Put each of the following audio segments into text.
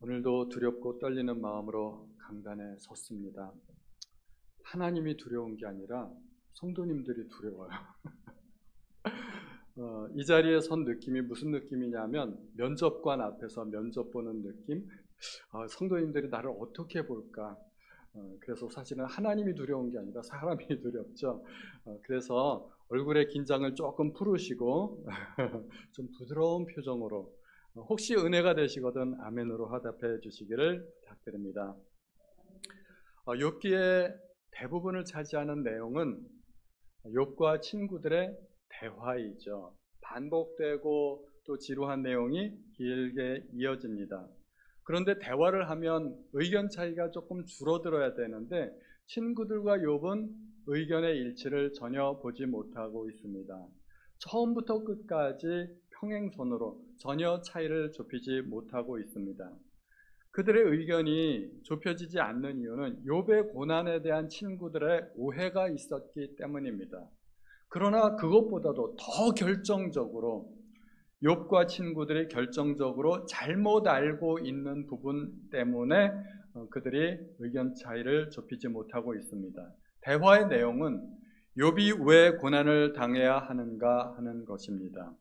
오늘도 두렵고 떨리는 마음으로 강단에 섰습니다. 하나님이 두려운 게 아니라 성도님들이 두려워요. 이 자리에 선 느낌이 무슨 느낌이냐면 면접관 앞에서 면접 보는 느낌. 성도님들이 나를 어떻게 볼까. 그래서 사실은 하나님이 두려운 게 아니라 사람이 두렵죠. 그래서 얼굴의 긴장을 조금 풀으시고 좀 부드러운 표정으로 혹시 은혜가 되시거든 아멘으로 화답해 주시기를 부탁드립니다. 욥기의 대부분을 차지하는 내용은 욥과 친구들의 대화이죠. 반복되고 또 지루한 내용이 길게 이어집니다. 그런데 대화를 하면 의견 차이가 조금 줄어들어야 되는데 친구들과 욥은 의견의 일치를 전혀 보지 못하고 있습니다. 처음부터 끝까지 평행선으로 전혀 차이를 좁히지 못하고 있습니다. 그들의 의견이 좁혀지지 않는 이유는 욥의 고난에 대한 친구들의 오해가 있었기 때문입니다. 그러나 그것보다도 더 결정적으로 욥과 친구들이 결정적으로 잘못 알고 있는 부분 때문에 그들이 의견 차이를 좁히지 못하고 있습니다. 대화의 내용은 욥이 왜 고난을 당해야 하는가 하는 것입니다.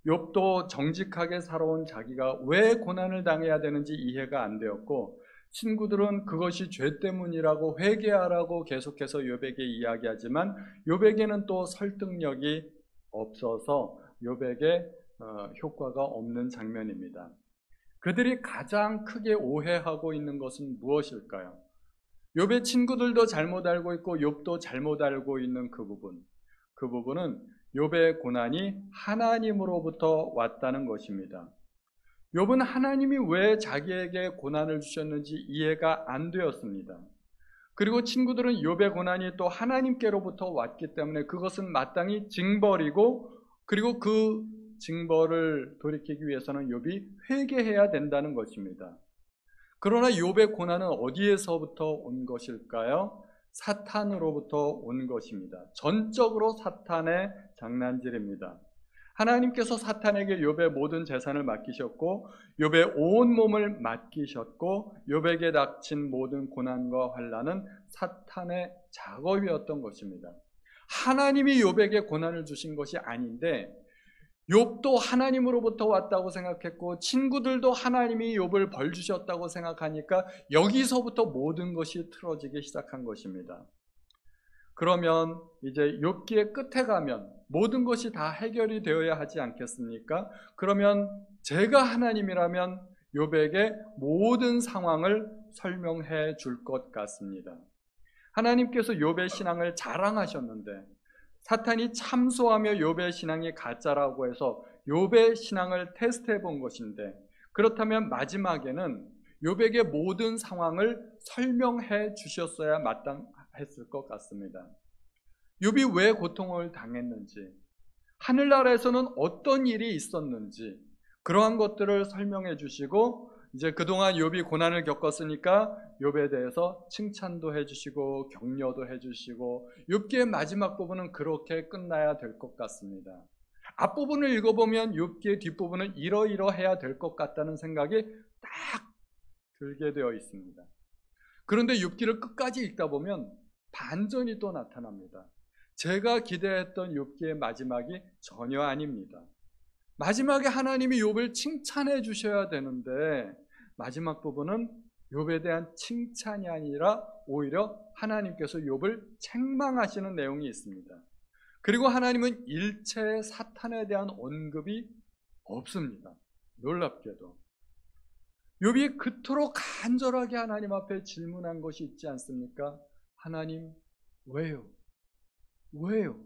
욥도 정직하게 살아온 자기가 왜 고난을 당해야 되는지 이해가 안 되었고, 친구들은 그것이 죄 때문이라고 회개하라고 계속해서 욥에게 이야기하지만 욥에게는 또 설득력이 없어서 욥에게 효과가 없는 장면입니다. 그들이 가장 크게 오해하고 있는 것은 무엇일까요? 욥의 친구들도 잘못 알고 있고 욥도 잘못 알고 있는 그 부분은 욥의 고난이 하나님으로부터 왔다는 것입니다. 욥은 하나님이 왜 자기에게 고난을 주셨는지 이해가 안 되었습니다. 그리고 친구들은 욥의 고난이 또 하나님께로부터 왔기 때문에 그것은 마땅히 징벌이고, 그리고 그 징벌을 돌이키기 위해서는 욥이 회개해야 된다는 것입니다. 그러나 욥의 고난은 어디에서부터 온 것일까요? 사탄으로부터 온 것입니다. 전적으로 사탄의 장난질입니다. 하나님께서 사탄에게 욥의 모든 재산을 맡기셨고 욥의 온 몸을 맡기셨고 욥에게 닥친 모든 고난과 환난은 사탄의 작업이었던 것입니다. 하나님이 욥에게 고난을 주신 것이 아닌데 욥도 하나님으로부터 왔다고 생각했고 친구들도 하나님이 욥을 벌 주셨다고 생각하니까 여기서부터 모든 것이 틀어지기 시작한 것입니다. 그러면 이제 욥기의 끝에 가면 모든 것이 다 해결이 되어야 하지 않겠습니까? 그러면 제가 하나님이라면 욥에게 모든 상황을 설명해 줄 것 같습니다. 하나님께서 욥의 신앙을 자랑하셨는데 사탄이 참소하며 욥의 신앙이 가짜라고 해서 욥의 신앙을 테스트해 본 것인데, 그렇다면 마지막에는 욥에게 모든 상황을 설명해 주셨어야 마땅했을 것 같습니다. 욥이 왜 고통을 당했는지, 하늘나라에서는 어떤 일이 있었는지 그러한 것들을 설명해 주시고, 이제 그동안 욥이 고난을 겪었으니까 욥에 대해서 칭찬도 해주시고 격려도 해주시고, 욥기의 마지막 부분은 그렇게 끝나야 될 것 같습니다. 앞부분을 읽어보면 욥기의 뒷부분은 이러이러해야 될 것 같다는 생각이 딱 들게 되어 있습니다. 그런데 욥기를 끝까지 읽다 보면 반전이 또 나타납니다. 제가 기대했던 욥기의 마지막이 전혀 아닙니다. 마지막에 하나님이 욥을 칭찬해 주셔야 되는데 마지막 부분은 욥에 대한 칭찬이 아니라 오히려 하나님께서 욥을 책망하시는 내용이 있습니다. 그리고 하나님은 일체 사탄에 대한 언급이 없습니다. 놀랍게도 욥이 그토록 간절하게 하나님 앞에 질문한 것이 있지 않습니까? 하나님, 왜요? 왜요?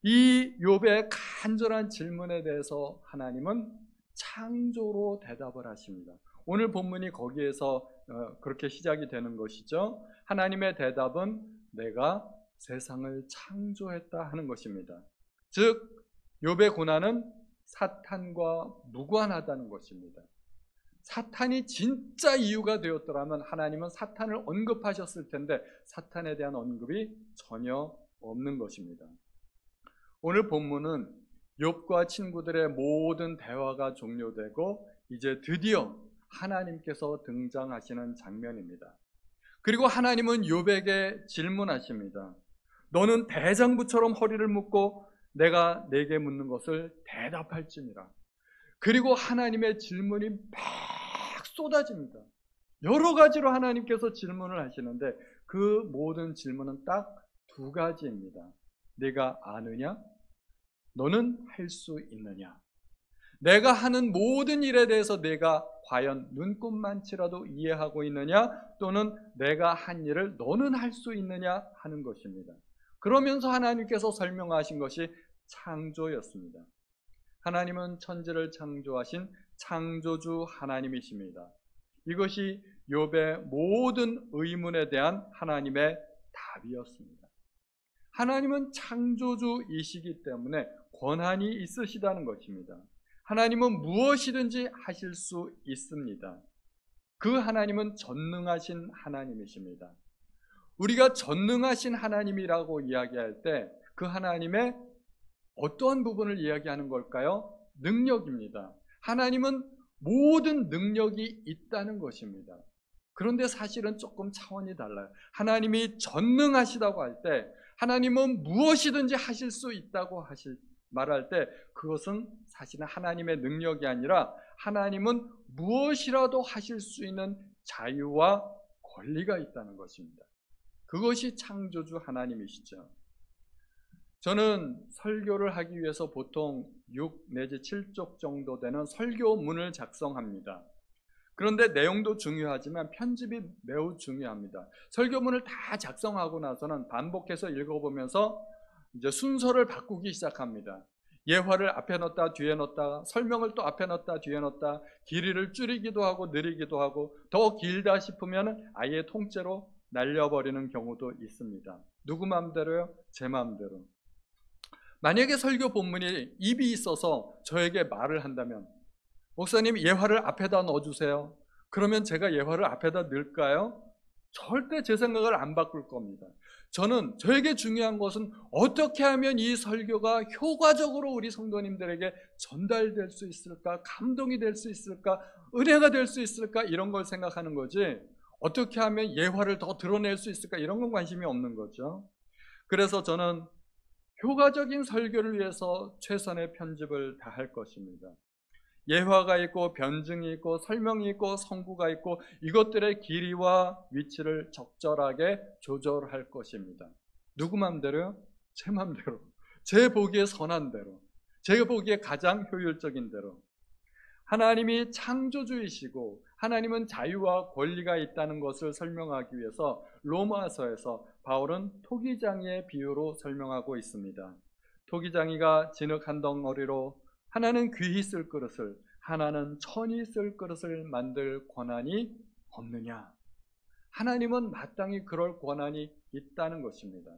이 욥의 간절한 질문에 대해서 하나님은 창조로 대답을 하십니다. 오늘 본문이 거기에서 그렇게 시작이 되는 것이죠. 하나님의 대답은 내가 세상을 창조했다 하는 것입니다. 즉 욥의 고난은 사탄과 무관하다는 것입니다. 사탄이 진짜 이유가 되었더라면 하나님은 사탄을 언급하셨을 텐데 사탄에 대한 언급이 전혀 없는 것입니다. 오늘 본문은 욥과 친구들의 모든 대화가 종료되고 이제 드디어 하나님께서 등장하시는 장면입니다. 그리고 하나님은 욥에게 질문하십니다. 너는 대장부처럼 허리를 묶고 내가 내게 묻는 것을 대답할지니라. 그리고 하나님의 질문이 막 쏟아집니다. 여러 가지로 하나님께서 질문을 하시는데 그 모든 질문은 딱 두 가지입니다. 네가 아느냐? 너는 할 수 있느냐? 내가 하는 모든 일에 대해서 내가 과연 눈꼽만치라도 이해하고 있느냐? 또는 내가 한 일을 너는 할 수 있느냐? 하는 것입니다. 그러면서 하나님께서 설명하신 것이 창조였습니다. 하나님은 천지를 창조하신 창조주 하나님이십니다. 이것이 욥의 모든 의문에 대한 하나님의 답이었습니다. 하나님은 창조주이시기 때문에 권한이 있으시다는 것입니다. 하나님은 무엇이든지 하실 수 있습니다. 그 하나님은 전능하신 하나님이십니다. 우리가 전능하신 하나님이라고 이야기할 때 그 하나님의 어떠한 부분을 이야기하는 걸까요? 능력입니다. 하나님은 모든 능력이 있다는 것입니다. 그런데 사실은 조금 차원이 달라요. 하나님이 전능하시다고 할 때 하나님은 무엇이든지 하실 수 있다고 말할 때 그것은 사실은 하나님의 능력이 아니라 하나님은 무엇이라도 하실 수 있는 자유와 권리가 있다는 것입니다. 그것이 창조주 하나님이시죠. 저는 설교를 하기 위해서 보통 6 내지 7쪽 정도 되는 설교문을 작성합니다. 그런데 내용도 중요하지만 편집이 매우 중요합니다. 설교문을 다 작성하고 나서는 반복해서 읽어보면서 이제 순서를 바꾸기 시작합니다. 예화를 앞에 넣었다 뒤에 넣었다, 설명을 또 앞에 넣었다 뒤에 넣었다, 길이를 줄이기도 하고 느리기도 하고, 더 길다 싶으면 아예 통째로 날려버리는 경우도 있습니다. 누구 마음대로요? 제 마음대로. 만약에 설교 본문이 입이 있어서 저에게 말을 한다면, 목사님 예화를 앞에다 넣어주세요. 그러면 제가 예화를 앞에다 넣을까요? 절대 제 생각을 안 바꿀 겁니다. 저에게 중요한 것은 어떻게 하면 이 설교가 효과적으로 우리 성도님들에게 전달될 수 있을까, 감동이 될 수 있을까, 은혜가 될 수 있을까, 이런 걸 생각하는 거지, 어떻게 하면 예화를 더 드러낼 수 있을까, 이런 건 관심이 없는 거죠. 그래서 저는 효과적인 설교를 위해서 최선의 편집을 다할 것입니다. 예화가 있고 변증이 있고 설명이 있고 성구가 있고 이것들의 길이와 위치를 적절하게 조절할 것입니다. 누구 맘대로요? 제 맘대로, 제 보기에 선한 대로, 제가 보기에 가장 효율적인 대로. 하나님이 창조주이시고 하나님은 자유와 권리가 있다는 것을 설명하기 위해서 로마서에서 바울은 토기장이의 비유로 설명하고 있습니다. 토기장이가 진흙 한 덩어리로 하나는 귀히 쓸 그릇을, 하나는 천히 쓸 그릇을 만들 권한이 없느냐? 하나님은 마땅히 그럴 권한이 있다는 것입니다.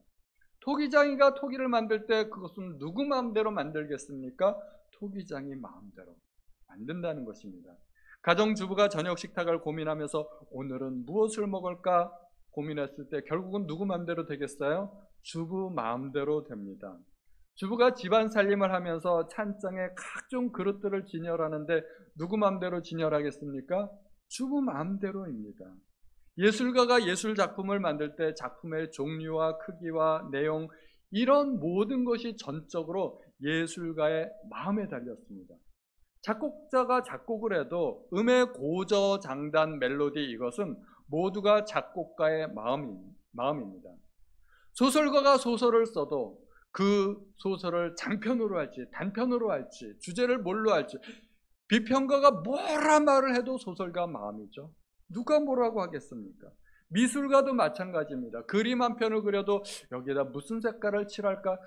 토기장이가 토기를 만들 때 그것은 누구 마음대로 만들겠습니까? 토기장이 마음대로 만든다는 것입니다. 가정주부가 저녁 식탁을 고민하면서 오늘은 무엇을 먹을까 고민했을 때 결국은 누구 마음대로 되겠어요? 주부 마음대로 됩니다. 주부가 집안 살림을 하면서 찬장에 각종 그릇들을 진열하는데 누구 마음대로 진열하겠습니까? 주부 마음대로입니다. 예술가가 예술 작품을 만들 때 작품의 종류와 크기와 내용, 이런 모든 것이 전적으로 예술가의 마음에 달렸습니다. 작곡자가 작곡을 해도 음의 고저, 장단, 멜로디, 이것은 모두가 작곡가의 마음입니다. 소설가가 소설을 써도 그 소설을 장편으로 할지 단편으로 할지 주제를 뭘로 할지, 비평가가 뭐라 말을 해도 소설가 마음이죠. 누가 뭐라고 하겠습니까? 미술가도 마찬가지입니다. 그림 한 편을 그려도 여기에다 무슨 색깔을 칠할까,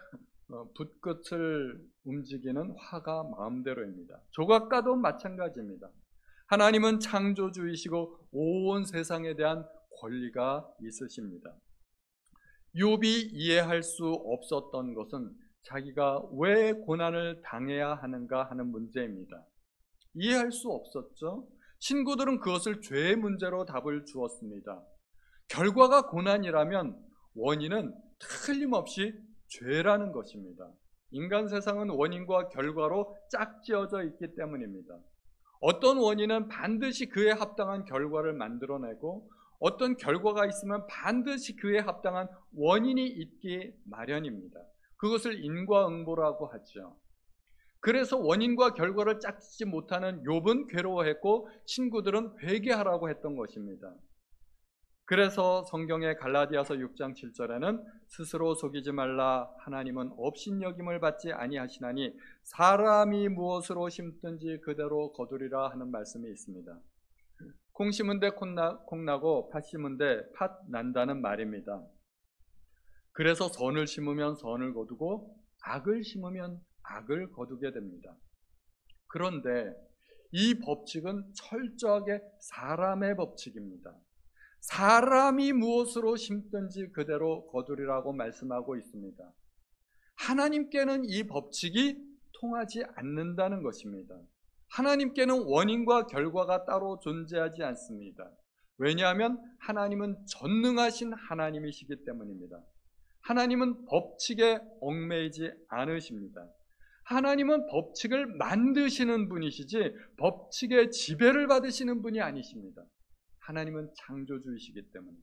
붓끝을 움직이는 화가 마음대로입니다. 조각가도 마찬가지입니다. 하나님은 창조주이시고 온 세상에 대한 권리가 있으십니다. 욥이 이해할 수 없었던 것은 자기가 왜 고난을 당해야 하는가 하는 문제입니다. 이해할 수 없었죠. 친구들은 그것을 죄의 문제로 답을 주었습니다. 결과가 고난이라면 원인은 틀림없이 죄라는 것입니다. 인간 세상은 원인과 결과로 짝지어져 있기 때문입니다. 어떤 원인은 반드시 그에 합당한 결과를 만들어내고 어떤 결과가 있으면 반드시 그에 합당한 원인이 있기 마련입니다. 그것을 인과응보라고 하죠. 그래서 원인과 결과를 짝지 못하는 욥은 괴로워했고 친구들은 회개하라고 했던 것입니다. 그래서 성경의 갈라디아서 6장 7절에는 스스로 속이지 말라, 하나님은 업신여김을 받지 아니하시나니 사람이 무엇으로 심든지 그대로 거두리라 하는 말씀이 있습니다. 콩 심은 데 콩 나고 팥 심은 데 팥 난다는 말입니다. 그래서 선을 심으면 선을 거두고 악을 심으면 악을 거두게 됩니다. 그런데 이 법칙은 철저하게 사람의 법칙입니다. 사람이 무엇으로 심든지 그대로 거두리라고 말씀하고 있습니다. 하나님께는 이 법칙이 통하지 않는다는 것입니다. 하나님께는 원인과 결과가 따로 존재하지 않습니다. 왜냐하면 하나님은 전능하신 하나님이시기 때문입니다. 하나님은 법칙에 얽매이지 않으십니다. 하나님은 법칙을 만드시는 분이시지 법칙의 지배를 받으시는 분이 아니십니다. 하나님은 창조주이시기 때문에.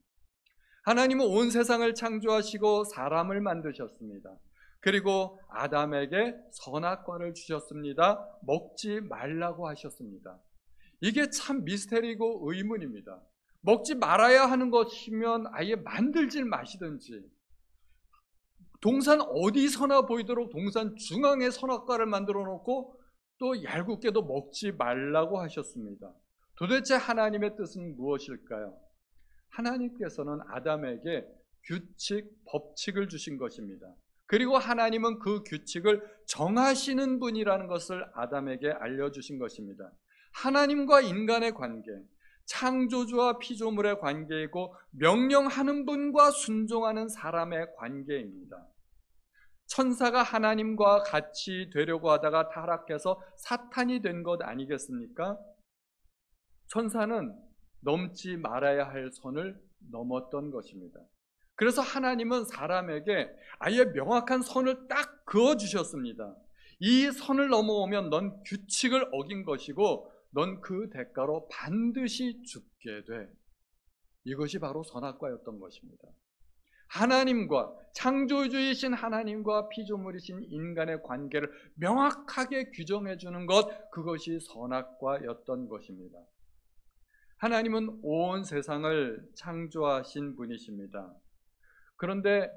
하나님은 온 세상을 창조하시고 사람을 만드셨습니다. 그리고 아담에게 선악과를 주셨습니다. 먹지 말라고 하셨습니다. 이게 참 미스테리고 의문입니다. 먹지 말아야 하는 것이면 아예 만들질 마시든지, 동산 어디서나 보이도록 동산 중앙에 선악과를 만들어 놓고 또 얄궂게도 먹지 말라고 하셨습니다. 도대체 하나님의 뜻은 무엇일까요? 하나님께서는 아담에게 규칙, 법칙을 주신 것입니다. 그리고 하나님은 그 규칙을 정하시는 분이라는 것을 아담에게 알려주신 것입니다. 하나님과 인간의 관계, 창조주와 피조물의 관계이고 명령하는 분과 순종하는 사람의 관계입니다. 천사가 하나님과 같이 되려고 하다가 타락해서 사탄이 된 것 아니겠습니까? 천사는 넘지 말아야 할 선을 넘었던 것입니다. 그래서 하나님은 사람에게 아예 명확한 선을 딱 그어주셨습니다. 이 선을 넘어오면 넌 규칙을 어긴 것이고 넌 그 대가로 반드시 죽게 돼. 이것이 바로 선악과였던 것입니다. 하나님과, 창조주이신 하나님과 피조물이신 인간의 관계를 명확하게 규정해 주는 것, 그것이 선악과였던 것입니다. 하나님은 온 세상을 창조하신 분이십니다. 그런데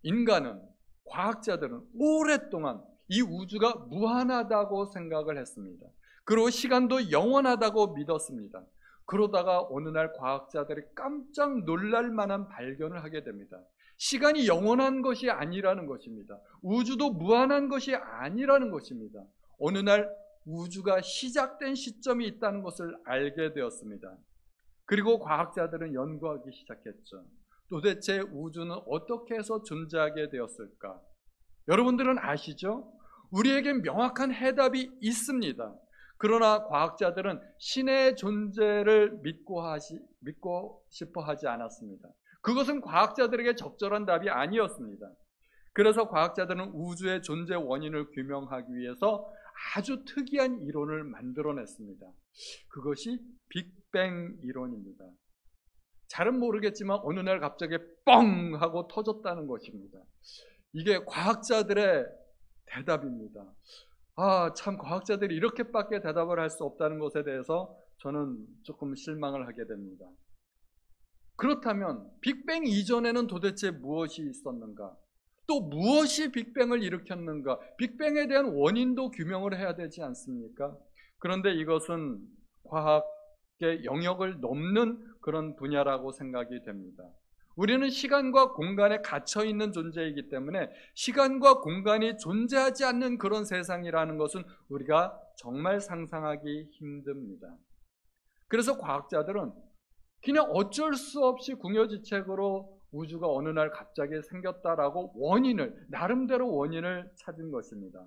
인간은, 과학자들은 오랫동안 이 우주가 무한하다고 생각을 했습니다. 그리고 시간도 영원하다고 믿었습니다. 그러다가 어느 날 과학자들이 깜짝 놀랄 만한 발견을 하게 됩니다. 시간이 영원한 것이 아니라는 것입니다. 우주도 무한한 것이 아니라는 것입니다. 어느 날 우주가 시작된 시점이 있다는 것을 알게 되었습니다. 그리고 과학자들은 연구하기 시작했죠. 도대체 우주는 어떻게 해서 존재하게 되었을까? 여러분들은 아시죠? 우리에겐 명확한 해답이 있습니다. 그러나 과학자들은 신의 존재를 믿고 싶어 하지 않았습니다. 그것은 과학자들에게 적절한 답이 아니었습니다. 그래서 과학자들은 우주의 존재 원인을 규명하기 위해서 아주 특이한 이론을 만들어냈습니다. 그것이 빅뱅 이론입니다. 잘은 모르겠지만 어느 날 갑자기 뻥 하고 터졌다는 것입니다. 이게 과학자들의 대답입니다. 참 과학자들이 이렇게밖에 대답을 할 수 없다는 것에 대해서 저는 조금 실망을 하게 됩니다. 그렇다면 빅뱅 이전에는 도대체 무엇이 있었는가? 또 무엇이 빅뱅을 일으켰는가? 빅뱅에 대한 원인도 규명을 해야 되지 않습니까? 그런데 이것은 과학의 영역을 넘는 그런 분야라고 생각이 됩니다. 우리는 시간과 공간에 갇혀 있는 존재이기 때문에 시간과 공간이 존재하지 않는 그런 세상이라는 것은 우리가 정말 상상하기 힘듭니다. 그래서 과학자들은 그냥 어쩔 수 없이 궁여지책으로 우주가 어느 날 갑자기 생겼다라고 나름대로 원인을 찾은 것입니다.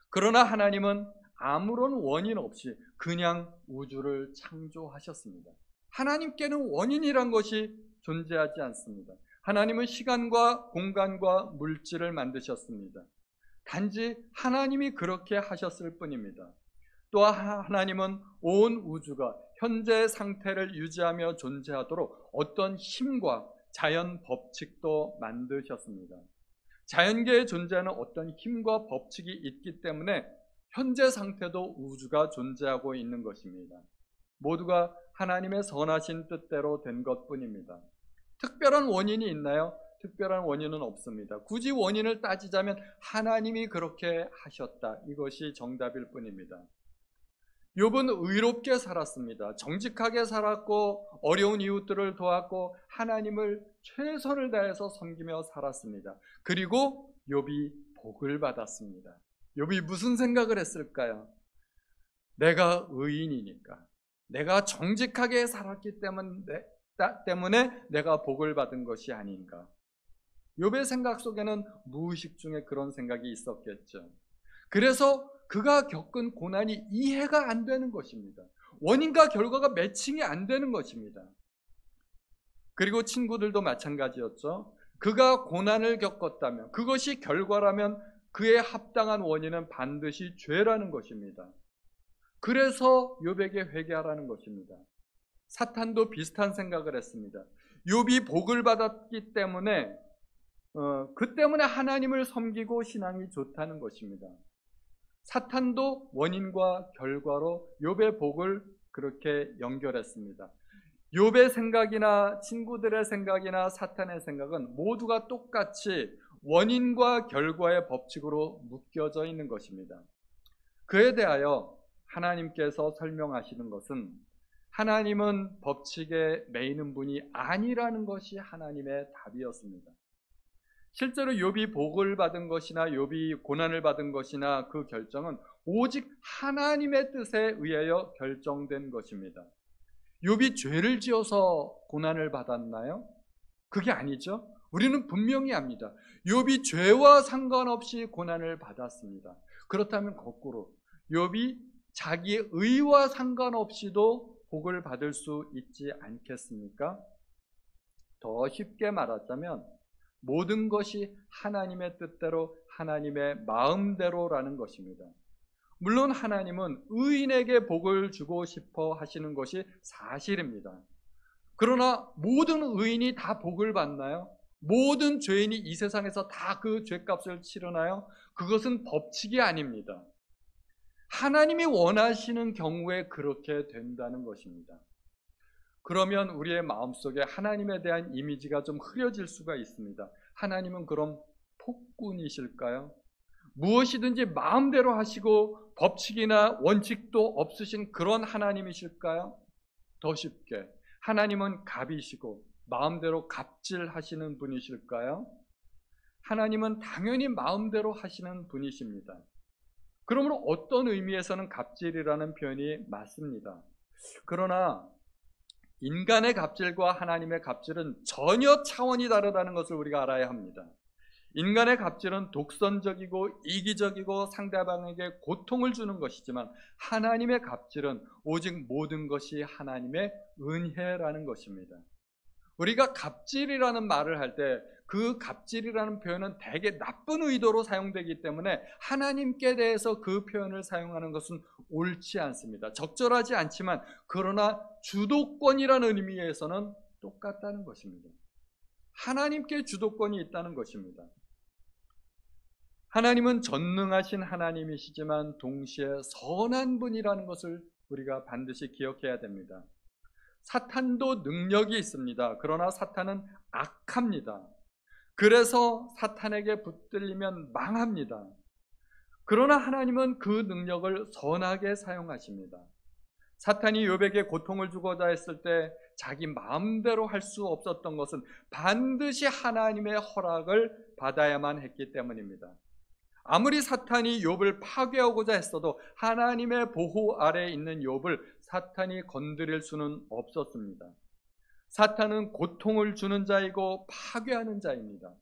그러나 하나님은 아무런 원인 없이 그냥 우주를 창조하셨습니다. 하나님께는 원인이란 것이 존재하지 않습니다. 하나님은 시간과 공간과 물질을 만드셨습니다. 단지 하나님이 그렇게 하셨을 뿐입니다. 또 하나님은 온 우주가 현재 상태를 유지하며 존재하도록 어떤 힘과 자연 법칙도 만드셨습니다. 자연계에 존재하는 어떤 힘과 법칙이 있기 때문에 현재 상태도 우주가 존재하고 있는 것입니다. 모두가 하나님의 선하신 뜻대로 된 것뿐입니다. 특별한 원인이 있나요? 특별한 원인은 없습니다. 굳이 원인을 따지자면 하나님이 그렇게 하셨다. 이것이 정답일 뿐입니다. 욥은 의롭게 살았습니다. 정직하게 살았고 어려운 이웃들을 도왔고 하나님을 최선을 다해서 섬기며 살았습니다. 그리고 욥이 복을 받았습니다. 욥이 무슨 생각을 했을까요? 내가 의인이니까, 내가 정직하게 살았기 때문에 내가 복을 받은 것이 아닌가. 욥의 생각 속에는 무의식 중에 그런 생각이 있었겠죠. 그래서 그가 겪은 고난이 이해가 안 되는 것입니다. 원인과 결과가 매칭이 안 되는 것입니다. 그리고 친구들도 마찬가지였죠. 그가 고난을 겪었다면, 그것이 결과라면 그에 합당한 원인은 반드시 죄라는 것입니다. 그래서 욥에게 회개하라는 것입니다. 사탄도 비슷한 생각을 했습니다. 욥이 복을 받았기 때문에 그 때문에 하나님을 섬기고 신앙이 좋다는 것입니다. 사탄도 원인과 결과로 욥의 복을 그렇게 연결했습니다. 욥의 생각이나 친구들의 생각이나 사탄의 생각은 모두가 똑같이 원인과 결과의 법칙으로 묶여져 있는 것입니다. 그에 대하여 하나님께서 설명하시는 것은 하나님은 법칙에 매이는 분이 아니라는 것이 하나님의 답이었습니다. 실제로 욥이 복을 받은 것이나 욥이 고난을 받은 것이나 그 결정은 오직 하나님의 뜻에 의하여 결정된 것입니다. 욥이 죄를 지어서 고난을 받았나요? 그게 아니죠. 우리는 분명히 압니다. 욥이 죄와 상관없이 고난을 받았습니다. 그렇다면 거꾸로 욥이 자기의 의와 상관없이도 복을 받을 수 있지 않겠습니까? 더 쉽게 말하자면 모든 것이 하나님의 뜻대로 하나님의 마음대로라는 것입니다. 물론 하나님은 의인에게 복을 주고 싶어 하시는 것이 사실입니다. 그러나 모든 의인이 다 복을 받나요? 모든 죄인이 이 세상에서 다 그 죄값을 치르나요? 그것은 법칙이 아닙니다. 하나님이 원하시는 경우에 그렇게 된다는 것입니다. 그러면 우리의 마음속에 하나님에 대한 이미지가 좀 흐려질 수가 있습니다. 하나님은 그럼 폭군이실까요? 무엇이든지 마음대로 하시고 법칙이나 원칙도 없으신 그런 하나님이실까요? 더 쉽게, 하나님은 갑이시고 마음대로 갑질하시는 분이실까요? 하나님은 당연히 마음대로 하시는 분이십니다. 그러므로 어떤 의미에서는 갑질이라는 표현이 맞습니다. 그러나 인간의 갑질과 하나님의 갑질은 전혀 차원이 다르다는 것을 우리가 알아야 합니다. 인간의 갑질은 독선적이고 이기적이고 상대방에게 고통을 주는 것이지만 하나님의 갑질은 오직 모든 것이 하나님의 은혜라는 것입니다. 우리가 갑질이라는 말을 할 때 그 갑질이라는 표현은 대개 나쁜 의도로 사용되기 때문에 하나님께 대해서 그 표현을 사용하는 것은 옳지 않습니다. 적절하지 않지만 그러나 주도권이라는 의미에서는 똑같다는 것입니다. 하나님께 주도권이 있다는 것입니다. 하나님은 전능하신 하나님이시지만 동시에 선한 분이라는 것을 우리가 반드시 기억해야 됩니다. 사탄도 능력이 있습니다. 그러나 사탄은 악합니다. 그래서 사탄에게 붙들리면 망합니다. 그러나 하나님은 그 능력을 선하게 사용하십니다. 사탄이 욥에게 고통을 주고자 했을 때 자기 마음대로 할 수 없었던 것은 반드시 하나님의 허락을 받아야만 했기 때문입니다. 아무리 사탄이 욥을 파괴하고자 했어도 하나님의 보호 아래에 있는 욥을 사탄이 건드릴 수는 없었습니다. 사탄은 고통을 주는 자이고 파괴하는 자입니다.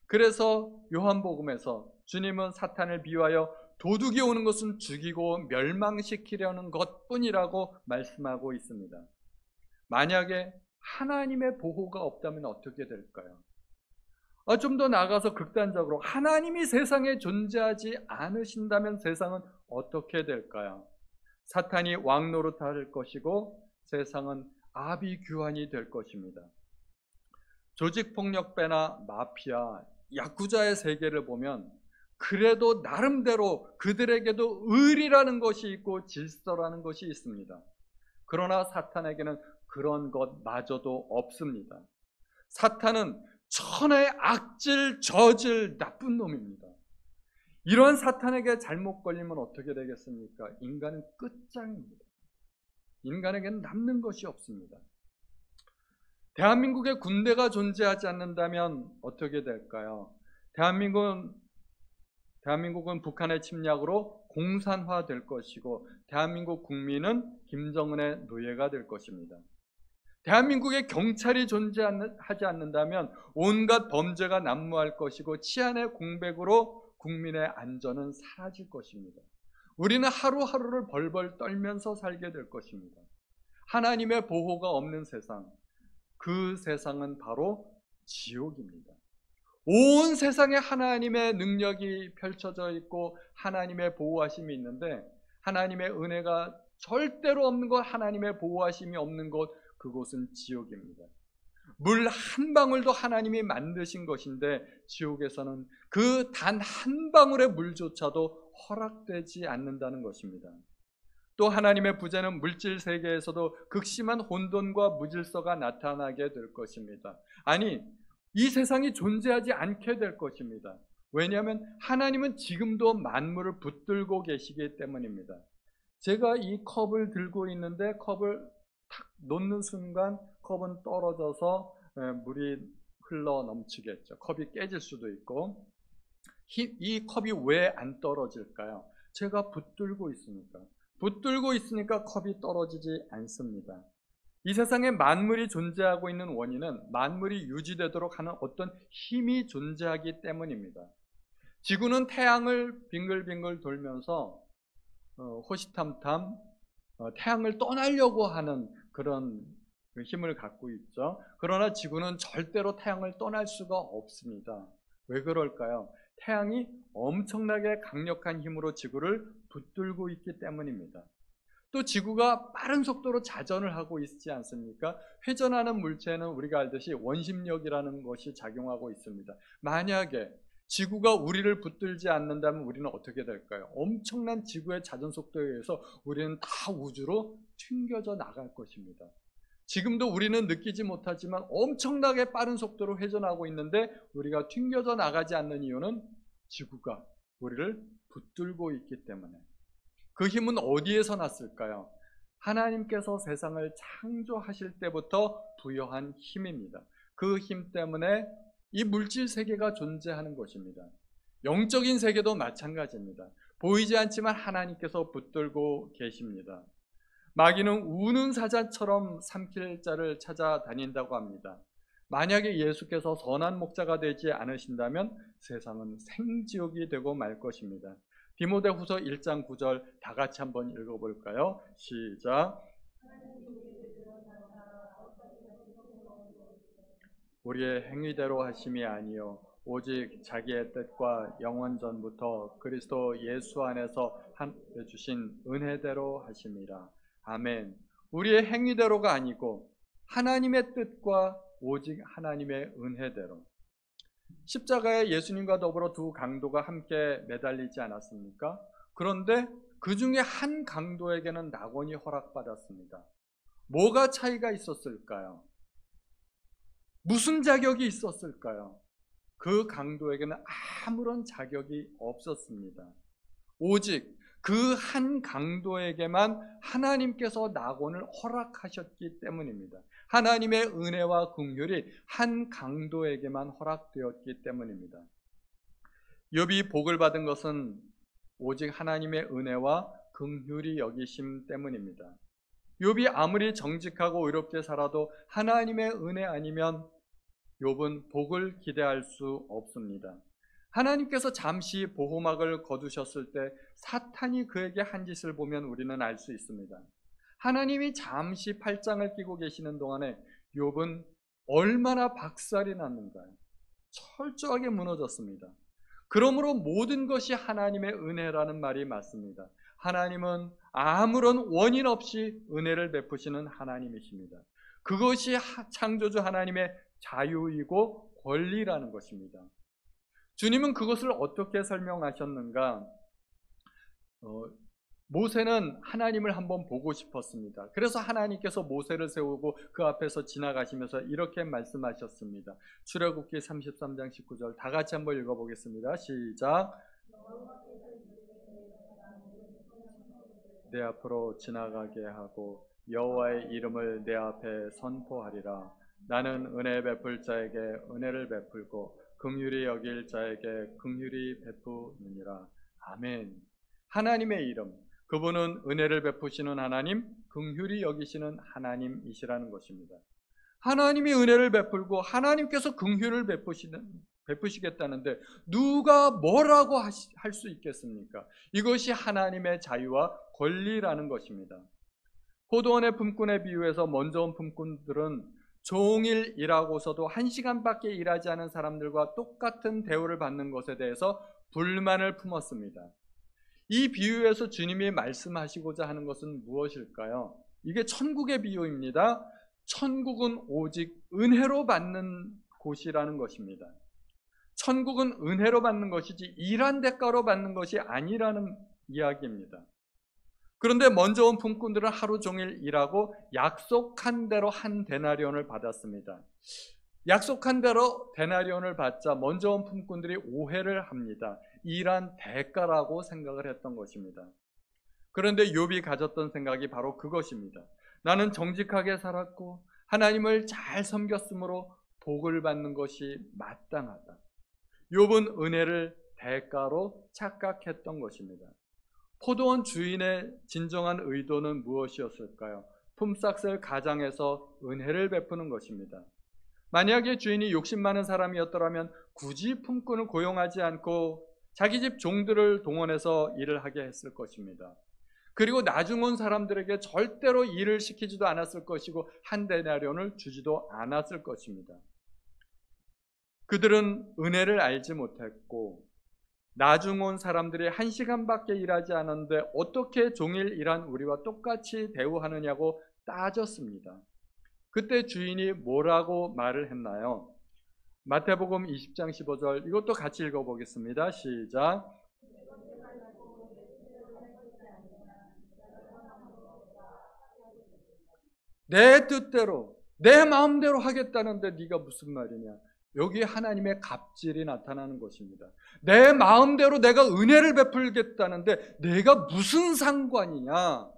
그래서 요한복음에서 주님은 사탄을 비유하여 도둑이 오는 것은 죽이고 멸망시키려는 것뿐이라고 말씀하고 있습니다. 만약에 하나님의 보호가 없다면 어떻게 될까요? 좀 더 나아가서 극단적으로 하나님이 세상에 존재하지 않으신다면 세상은 어떻게 될까요? 사탄이 왕노릇할 것이고 세상은 아비규환이 될 것입니다. 조직폭력배나 마피아, 야쿠자의 세계를 보면 그래도 나름대로 그들에게도 의리라는 것이 있고 질서라는 것이 있습니다. 그러나 사탄에게는 그런 것마저도 없습니다. 사탄은 천하의 악질, 저질, 나쁜 놈입니다. 이런 사탄에게 잘못 걸리면 어떻게 되겠습니까? 인간은 끝장입니다. 인간에게는 남는 것이 없습니다. 대한민국에 군대가 존재하지 않는다면 어떻게 될까요? 대한민국은 북한의 침략으로 공산화될 것이고 대한민국 국민은 김정은의 노예가 될 것입니다. 대한민국에 경찰이 존재하지 않는다면 온갖 범죄가 난무할 것이고 치안의 공백으로 국민의 안전은 사라질 것입니다. 우리는 하루하루를 벌벌 떨면서 살게 될 것입니다. 하나님의 보호가 없는 세상, 그 세상은 바로 지옥입니다. 온 세상에 하나님의 능력이 펼쳐져 있고 하나님의 보호하심이 있는데 하나님의 은혜가 절대로 없는 곳, 하나님의 보호하심이 없는 곳, 그곳은 지옥입니다. 물 한 방울도 하나님이 만드신 것인데 지옥에서는 그 단 한 방울의 물조차도 허락되지 않는다는 것입니다. 또 하나님의 부재는 물질 세계에서도 극심한 혼돈과 무질서가 나타나게 될 것입니다. 아니, 이 세상이 존재하지 않게 될 것입니다. 왜냐하면 하나님은 지금도 만물을 붙들고 계시기 때문입니다. 제가 이 컵을 들고 있는데 컵을 탁 놓는 순간 컵은 떨어져서 물이 흘러 넘치겠죠. 컵이 깨질 수도 있고. 이 컵이 왜 안 떨어질까요? 제가 붙들고 있으니까. 붙들고 있으니까 컵이 떨어지지 않습니다. 이 세상에 만물이 존재하고 있는 원인은 만물이 유지되도록 하는 어떤 힘이 존재하기 때문입니다. 지구는 태양을 빙글빙글 돌면서 호시탐탐 태양을 떠나려고 하는 그런 힘을 갖고 있죠. 그러나 지구는 절대로 태양을 떠날 수가 없습니다. 왜 그럴까요? 태양이 엄청나게 강력한 힘으로 지구를 붙들고 있기 때문입니다. 또 지구가 빠른 속도로 자전을 하고 있지 않습니까? 회전하는 물체는 우리가 알듯이 원심력이라는 것이 작용하고 있습니다. 만약에 지구가 우리를 붙들지 않는다면 우리는 어떻게 될까요? 엄청난 지구의 자전 속도에 의해서 우리는 다 우주로 튕겨져 나갈 것입니다. 지금도 우리는 느끼지 못하지만 엄청나게 빠른 속도로 회전하고 있는데 우리가 튕겨져 나가지 않는 이유는 지구가 우리를 붙들고 있기 때문에. 그 힘은 어디에서 났을까요? 하나님께서 세상을 창조하실 때부터 부여한 힘입니다. 그 힘 때문에 이 물질 세계가 존재하는 것입니다. 영적인 세계도 마찬가지입니다. 보이지 않지만 하나님께서 붙들고 계십니다. 마귀는 우는 사자처럼 삼킬 자를 찾아다닌다고 합니다. 만약에 예수께서 선한 목자가 되지 않으신다면 세상은 생지옥이 되고 말 것입니다. 디모데후서 1장 9절 다 같이 한번 읽어볼까요? 시작. 우리의 행위대로 하심이 아니요 오직 자기의 뜻과 영원 전부터 그리스도 예수 안에서 주신 은혜대로 하심이라. 아멘. 우리의 행위대로가 아니고 하나님의 뜻과 오직 하나님의 은혜대로. 십자가에 예수님과 더불어 두 강도가 함께 매달리지 않았습니까? 그런데 그 중에 한 강도에게는 낙원이 허락받았습니다. 뭐가 차이가 있었을까요? 무슨 자격이 있었을까요? 그 강도에게는 아무런 자격이 없었습니다. 오직 그 한 강도에게만 하나님께서 낙원을 허락하셨기 때문입니다. 하나님의 은혜와 긍휼이 한 강도에게만 허락되었기 때문입니다. 욥이 복을 받은 것은 오직 하나님의 은혜와 긍휼이 여기심 때문입니다. 욥이 아무리 정직하고 의롭게 살아도 하나님의 은혜 아니면 욥은 복을 기대할 수 없습니다. 하나님께서 잠시 보호막을 거두셨을 때 사탄이 그에게 한 짓을 보면 우리는 알 수 있습니다. 하나님이 잠시 팔짱을 끼고 계시는 동안에 욥은 얼마나 박살이 났는가요? 철저하게 무너졌습니다. 그러므로 모든 것이 하나님의 은혜라는 말이 맞습니다. 하나님은 아무런 원인 없이 은혜를 베푸시는 하나님이십니다. 그것이 창조주 하나님의 자유이고 권리라는 것입니다. 주님은 그것을 어떻게 설명하셨는가? 모세는 하나님을 한번 보고 싶었습니다. 그래서 하나님께서 모세를 세우고 그 앞에서 지나가시면서 이렇게 말씀하셨습니다. 출애굽기 33장 19절 다 같이 한번 읽어보겠습니다. 시작. 내 앞으로 지나가게 하고 여호와의 이름을 내 앞에 선포하리라. 나는 은혜 베풀 자에게 은혜를 베풀고 긍휼히 여길 자에게 긍휼히 베푸느니라. 아멘. 하나님의 이름, 그분은 은혜를 베푸시는 하나님, 긍휼히 여기시는 하나님이시라는 것입니다. 하나님이 은혜를 베풀고 하나님께서 긍휼을 베푸시겠다는데 누가 뭐라고 할 수 있겠습니까? 이것이 하나님의 자유와 권리라는 것입니다. 포도원의 품꾼의 비유에서 먼저 온 품꾼들은 종일 일하고서도 1시간밖에 일하지 않은 사람들과 똑같은 대우를 받는 것에 대해서 불만을 품었습니다. 이 비유에서 주님이 말씀하시고자 하는 것은 무엇일까요? 이게 천국의 비유입니다. 천국은 오직 은혜로 받는 곳이라는 것입니다. 천국은 은혜로 받는 것이지 일한 대가로 받는 것이 아니라는 이야기입니다. 그런데 먼저 온 품꾼들은 하루 종일 일하고 약속한 대로 한 데나리온을 받았습니다. 약속한 대로 데나리온을 받자 먼저 온 품꾼들이 오해를 합니다. 일한 대가라고 생각을 했던 것입니다. 그런데 욥이 가졌던 생각이 바로 그것입니다. 나는 정직하게 살았고 하나님을 잘 섬겼으므로 복을 받는 것이 마땅하다. 욥은 은혜를 대가로 착각했던 것입니다. 포도원 주인의 진정한 의도는 무엇이었을까요? 품삯을 가장해서 은혜를 베푸는 것입니다. 만약에 주인이 욕심 많은 사람이었더라면 굳이 품꾼을 고용하지 않고 자기 집 종들을 동원해서 일을 하게 했을 것입니다. 그리고 나중 온 사람들에게 절대로 일을 시키지도 않았을 것이고 한 데나리온을 주지도 않았을 것입니다. 그들은 은혜를 알지 못했고 나중 온 사람들이 1시간밖에 일하지 않았는데 어떻게 종일 일한 우리와 똑같이 대우하느냐고 따졌습니다. 그때 주인이 뭐라고 말을 했나요? 마태복음 20장 15절 이것도 같이 읽어보겠습니다. 시작. 내 뜻대로 내 마음대로 하겠다는데 네가 무슨 말이냐? 여기 하나님의 갑질이 나타나는 것입니다. 내 마음대로 내가 은혜를 베풀겠다는데 내가 무슨 상관이냐?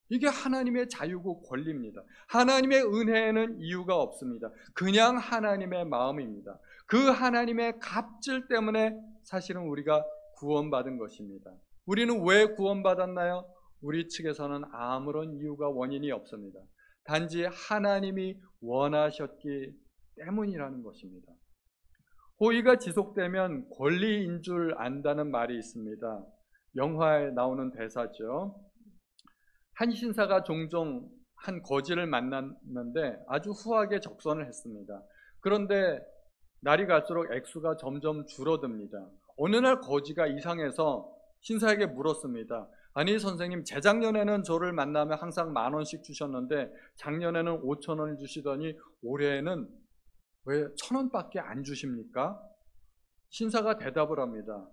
이게 하나님의 자유고 권리입니다. 하나님의 은혜에는 이유가 없습니다. 그냥 하나님의 마음입니다. 그 하나님의 갑질 때문에 사실은 우리가 구원받은 것입니다. 우리는 왜 구원받았나요? 우리 측에서는 아무런 이유가 원인이 없습니다. 단지 하나님이 원하셨기 때문이라는 것입니다. 호의가 지속되면 권리인 줄 안다는 말이 있습니다. 영화에 나오는 대사죠. 한 신사가 종종 한 거지를 만났는데 아주 후하게 적선을 했습니다. 그런데 날이 갈수록 액수가 점점 줄어듭니다. 어느 날 거지가 이상해서 신사에게 물었습니다. 아니 선생님, 재작년에는 저를 만나면 항상 10,000원씩 주셨는데 작년에는 5,000원을 주시더니 올해는 왜 1,000원밖에 안 주십니까? 신사가 대답을 합니다.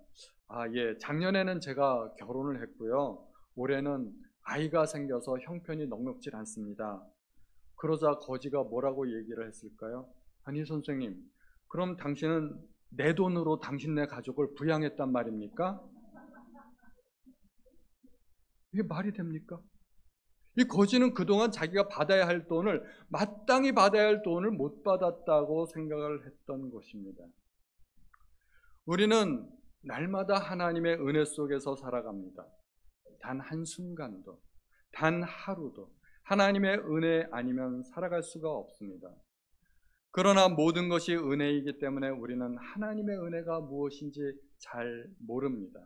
예, 작년에는 제가 결혼을 했고요. 올해는 아이가 생겨서 형편이 넉넉질 않습니다. 그러자 거지가 뭐라고 얘기를 했을까요? 아니 선생님, 그럼 당신은 내 돈으로 당신네 가족을 부양했단 말입니까? 이게 말이 됩니까? 이 거지는 그동안 자기가 받아야 할 돈을, 마땅히 받아야 할 돈을 못 받았다고 생각을 했던 것입니다. 우리는 날마다 하나님의 은혜 속에서 살아갑니다. 단 한순간도, 단 하루도 하나님의 은혜 아니면 살아갈 수가 없습니다. 그러나 모든 것이 은혜이기 때문에 우리는 하나님의 은혜가 무엇인지 잘 모릅니다.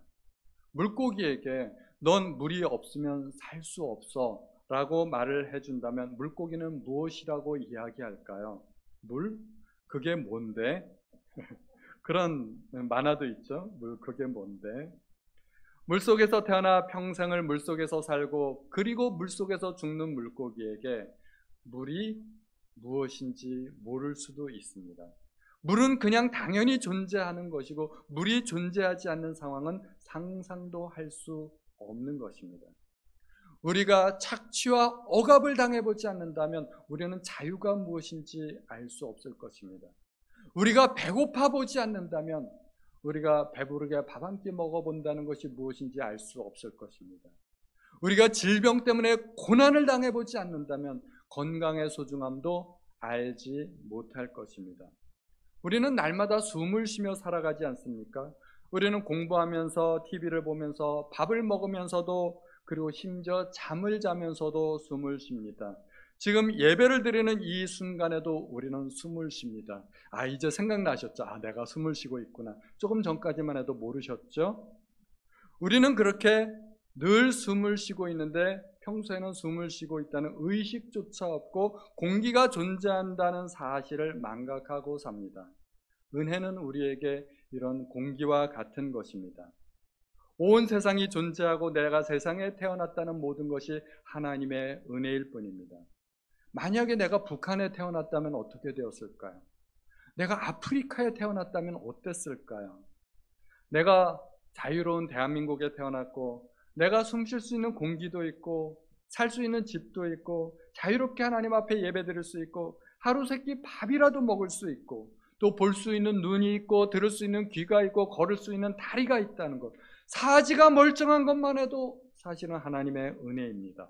물고기에게 넌 물이 없으면 살 수 없어 라고 말을 해준다면 물고기는 무엇이라고 이야기할까요? 물? 그게 뭔데? 그런 만화도 있죠. 그게 뭔데? 물속에서 태어나 평생을 물속에서 살고 그리고 물속에서 죽는 물고기에게 물이 무엇인지 모를 수도 있습니다. 물은 그냥 당연히 존재하는 것이고 물이 존재하지 않는 상황은 상상도 할 수 없는 것입니다. 우리가 착취와 억압을 당해보지 않는다면 우리는 자유가 무엇인지 알 수 없을 것입니다. 우리가 배고파 보지 않는다면 우리가 배부르게 밥 한 끼 먹어본다는 것이 무엇인지 알 수 없을 것입니다. 우리가 질병 때문에 고난을 당해보지 않는다면 건강의 소중함도 알지 못할 것입니다. 우리는 날마다 숨을 쉬며 살아가지 않습니까? 우리는 공부하면서 TV를 보면서 밥을 먹으면서도 그리고 심지어 잠을 자면서도 숨을 쉽니다. 지금 예배를 드리는 이 순간에도 우리는 숨을 쉽니다. 이제 생각나셨죠? 내가 숨을 쉬고 있구나. 조금 전까지만 해도 모르셨죠? 우리는 그렇게 늘 숨을 쉬고 있는데 평소에는 숨을 쉬고 있다는 의식조차 없고 공기가 존재한다는 사실을 망각하고 삽니다. 은혜는 우리에게 이런 공기와 같은 것입니다. 온 세상이 존재하고 내가 세상에 태어났다는 모든 것이 하나님의 은혜일 뿐입니다. 만약에 내가 북한에 태어났다면 어떻게 되었을까요? 내가 아프리카에 태어났다면 어땠을까요? 내가 자유로운 대한민국에 태어났고 내가 숨 쉴 수 있는 공기도 있고 살 수 있는 집도 있고 자유롭게 하나님 앞에 예배드릴 수 있고 하루 세끼 밥이라도 먹을 수 있고 또 볼 수 있는 눈이 있고 들을 수 있는 귀가 있고 걸을 수 있는 다리가 있다는 것, 사지가 멀쩡한 것만 해도 사실은 하나님의 은혜입니다.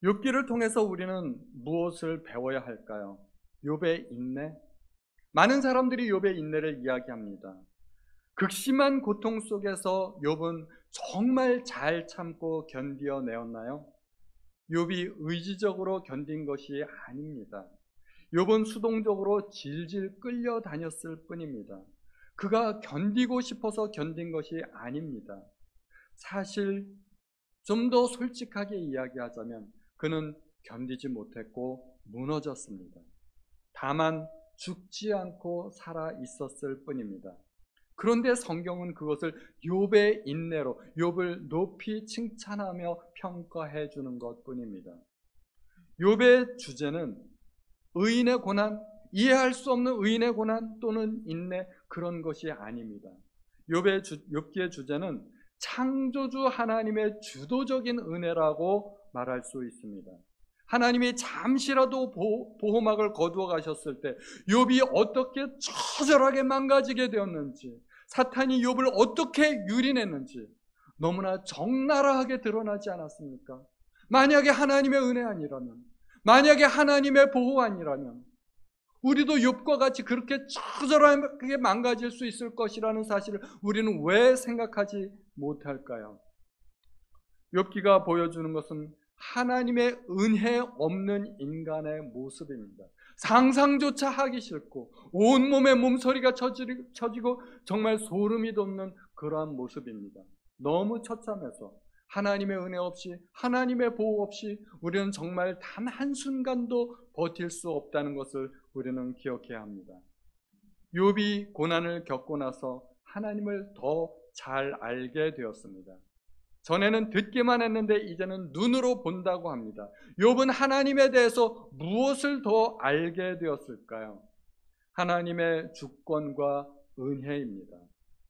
욥기를 통해서 우리는 무엇을 배워야 할까요? 욥의 인내? 많은 사람들이 욥의 인내를 이야기합니다. 극심한 고통 속에서 욥은 정말 잘 참고 견디어내었나요? 욥이 의지적으로 견딘 것이 아닙니다. 욥은 수동적으로 질질 끌려다녔을 뿐입니다. 그가 견디고 싶어서 견딘 것이 아닙니다. 사실 좀 더 솔직하게 이야기하자면 그는 견디지 못했고 무너졌습니다. 다만 죽지 않고 살아 있었을 뿐입니다. 그런데 성경은 그것을 욥의 인내로 욥을 높이 칭찬하며 평가해 주는 것뿐입니다. 욥의 주제는 의인의 고난, 이해할 수 없는 의인의 고난 또는 인내, 그런 것이 아닙니다. 욥기의 주제는 창조주 하나님의 주도적인 은혜라고 말할 수 있습니다. 하나님이 잠시라도 보호막을 거두어 가셨을 때 욥이 어떻게 처절하게 망가지게 되었는지, 사탄이 욥을 어떻게 유린했는지 너무나 적나라하게 드러나지 않았습니까? 만약에 하나님의 은혜 아니라면, 만약에 하나님의 보호 아니라면 우리도 욥과 같이 그렇게 처절하게 망가질 수 있을 것이라는 사실을 우리는 왜 생각하지 못할까요? 욥기가 보여주는 것은 하나님의 은혜 없는 인간의 모습입니다. 상상조차 하기 싫고 온몸에 몸서리가 쳐지고 정말 소름이 돋는 그러한 모습입니다. 너무 처참해서 하나님의 은혜 없이, 하나님의 보호 없이 우리는 정말 단 한순간도 버틸 수 없다는 것을 우리는 기억해야 합니다. 욥이 고난을 겪고 나서 하나님을 더 잘 알게 되었습니다. 전에는 듣기만 했는데 이제는 눈으로 본다고 합니다. 욥은 하나님에 대해서 무엇을 더 알게 되었을까요? 하나님의 주권과 은혜입니다.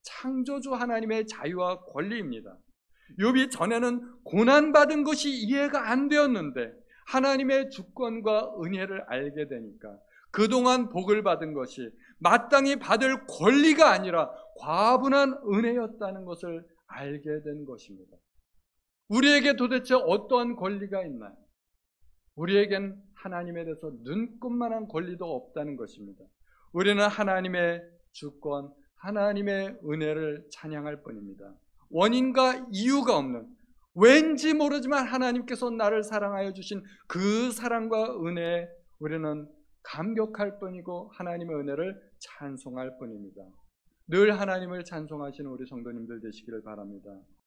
창조주 하나님의 자유와 권리입니다. 욥이 전에는 고난받은 것이 이해가 안 되었는데 하나님의 주권과 은혜를 알게 되니까 그동안 복을 받은 것이 마땅히 받을 권리가 아니라 과분한 은혜였다는 것을 알게 된 것입니다. 우리에게 도대체 어떠한 권리가 있나요? 우리에겐 하나님에 대해서 눈꼽만한 권리도 없다는 것입니다. 우리는 하나님의 주권, 하나님의 은혜를 찬양할 뿐입니다. 원인과 이유가 없는, 왠지 모르지만 하나님께서 나를 사랑하여 주신 그 사랑과 은혜에 우리는 감격할 뿐이고 하나님의 은혜를 찬송할 뿐입니다. 늘 하나님을 찬송하시는 우리 성도님들 되시기를 바랍니다.